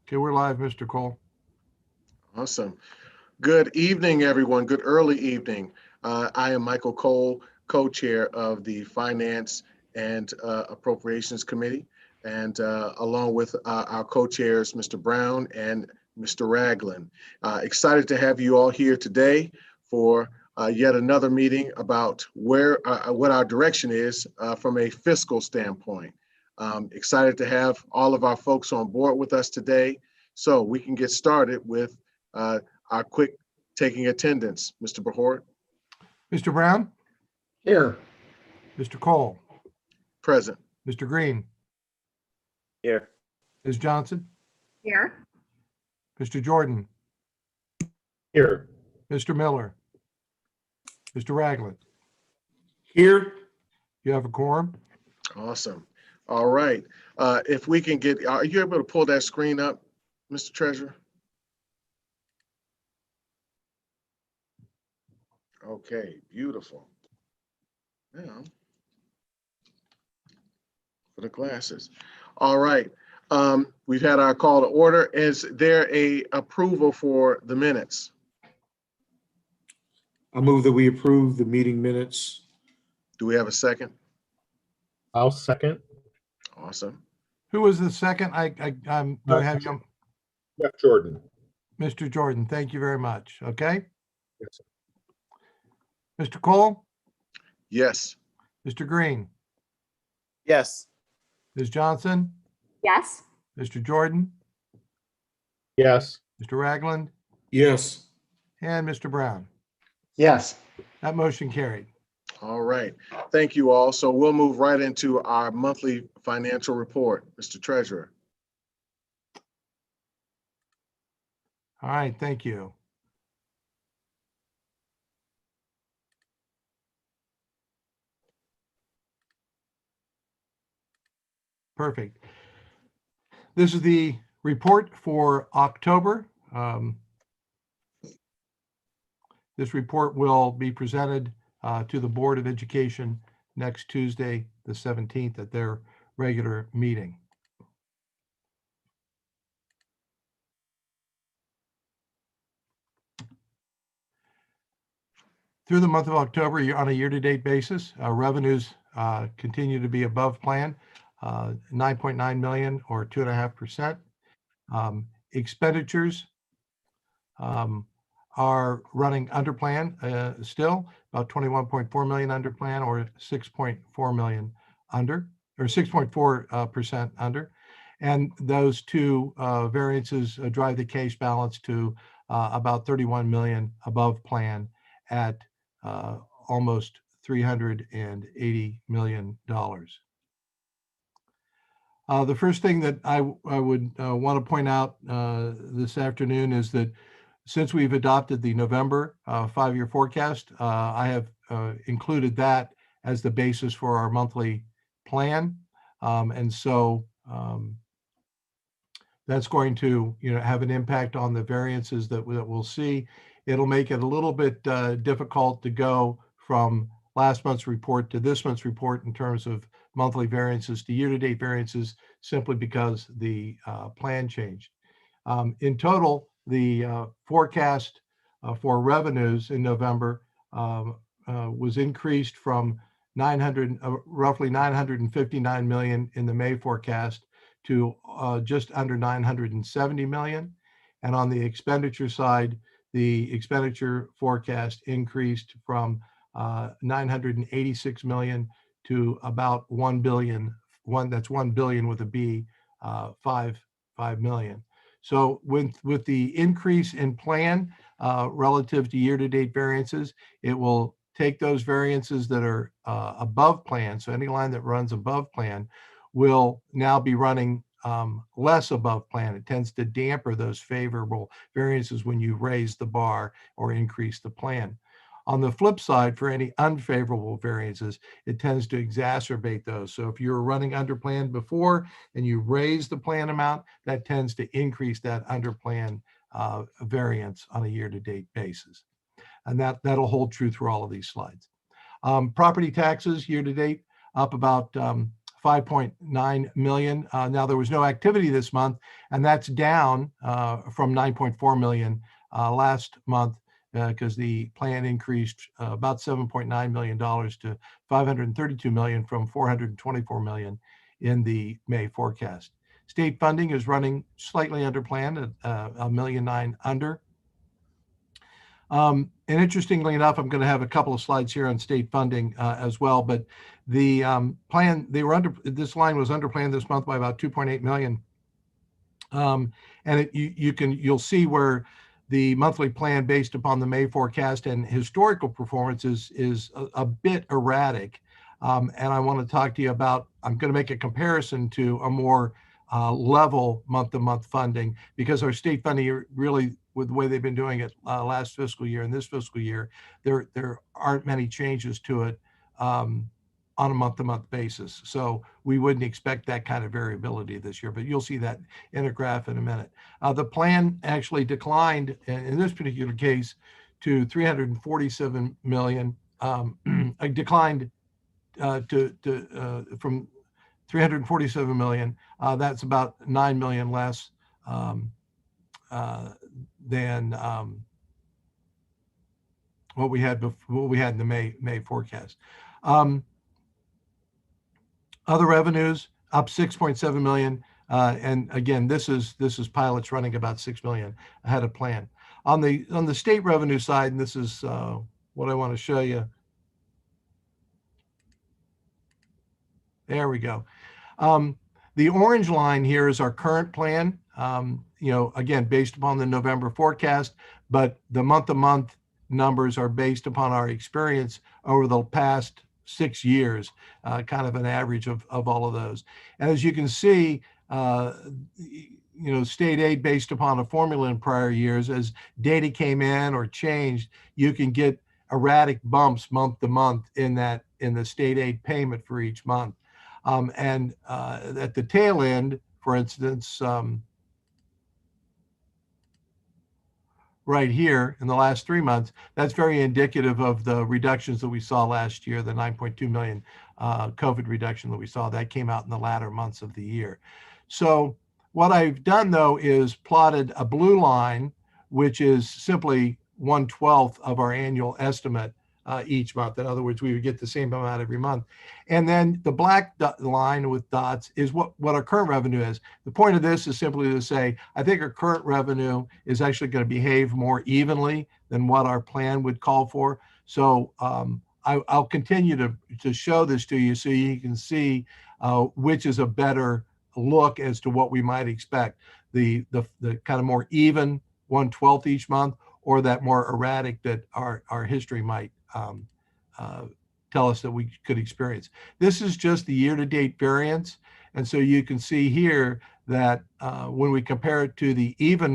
Okay, we're live, Mr. Cole. Awesome. Good evening, everyone. Good early evening. I am Michael Cole, co-chair of the Finance and Appropriations Committee, and along with our co-chairs, Mr. Brown and Mr. Ragland. Excited to have you all here today for yet another meeting about what our direction is from a fiscal standpoint. Excited to have all of our folks on board with us today, so we can get started with our quick taking attendance. Mr. Behort? Mr. Brown? Here. Mr. Cole? Present. Mr. Green? Here. Ms. Johnson? Here. Mr. Jordan? Here. Mr. Miller? Mr. Ragland? Here. You have a quorum? Awesome. All right. If we can get, are you able to pull that screen up, Mr. Treasurer? Okay, beautiful. Now, for the glasses. All right. We've had our call to order. Is there a approval for the minutes? I move that we approve the meeting minutes. Do we have a second? I'll second. Awesome. Who was the second? Do I have you? Jeff Jordan. Mr. Jordan, thank you very much. Okay. Yes. Mr. Cole? Yes. Mr. Green? Yes. Ms. Johnson? Yes. Mr. Jordan? Yes. Mr. Ragland? Yes. And Mr. Brown? Yes. That motion carried. All right. Thank you all. So we'll move right into our monthly financial report. Mr. Treasurer. All right, thank you. Perfect. This is the report for October. This report will be presented to the Board of Education next Tuesday, the 17th, at their regular meeting. Through the month of October, on a year-to-date basis, revenues continue to be above plan, 9.9 million or 2.5%. Expenditures are running under plan still, about 21.4 million under plan, or 6.4 million under, or 6.4% under. And those two variances drive the case balance to about 31 million above plan at almost $380 million. The first thing that I would want to point out this afternoon is that since we've adopted the November 5-year forecast, I have included that as the basis for our monthly plan. And so that's going to have an impact on the variances that we'll see. It'll make it a little bit difficult to go from last month's report to this month's report in terms of monthly variances to year-to-date variances, simply because the plan changed. In total, the forecast for revenues in November was increased from roughly 959 million in the May forecast to just under 970 million. And on the expenditure side, the expenditure forecast increased from 986 million to about 1 billion. That's 1 billion with a B, 5 million. So with the increase in plan relative to year-to-date variances, it will take those variances that are above plan. So any line that runs above plan will now be running less above plan. It tends to damper those favorable variances when you raise the bar or increase the plan. On the flip side, for any unfavorable variances, it tends to exacerbate those. So if you're running under plan before and you raise the plan amount, that tends to increase that under plan variance on a year-to-date basis. And that'll hold true through all of these slides. Property taxes year-to-date up about 5.9 million. Now there was no activity this month, and that's down from 9.4 million last month because the plan increased about $7.9 million to 532 million from 424 million in the May forecast. State funding is running slightly under plan at $1.9 million under. And interestingly enough, I'm going to have a couple of slides here on state funding as well, but the plan, this line was under plan this month by about 2.8 million. And you'll see where the monthly plan based upon the May forecast and historical performance is a bit erratic. And I want to talk to you about, I'm going to make a comparison to a more level month-to-month funding, because our state funding really, with the way they've been doing it last fiscal year and this fiscal year, there aren't many changes to it on a month-to-month basis. So we wouldn't expect that kind of variability this year, but you'll see that in a graph in a minute. The plan actually declined in this particular case to 347 million, declined from 347 million. That's about 9 million less than what we had in the May forecast. Other revenues up 6.7 million, and again, this is pilots running about 6 million ahead of plan. On the state revenue side, and this is what I want to show you. There we go. The orange line here is our current plan. Again, based upon the November forecast, but the month-to-month numbers are based upon our experience over the past 6 years, kind of an average of all of those. And as you can see, state aid based upon a formula in prior years, as data came in or changed, you can get erratic bumps month to month in the state aid payment for each month. And at the tail end, for instance, right here in the last 3 months, that's very indicative of the reductions that we saw last year, the 9.2 million COVID reduction that we saw. That came out in the latter months of the year. So what I've done, though, is plotted a blue line, which is simply 1/12 of our annual estimate each month. In other words, we would get the same amount every month. And then the black line with dots is what our current revenue is. The point of this is simply to say, I think our current revenue is actually going to behave more evenly than what our plan would call for. So I'll continue to show this to you so you can see which is a better look as to what we might expect. The kind of more even 1/12 each month, or that more erratic that our history might tell us that we could experience. This is just the year-to-date variance. And so you can see here that when we compare it to the even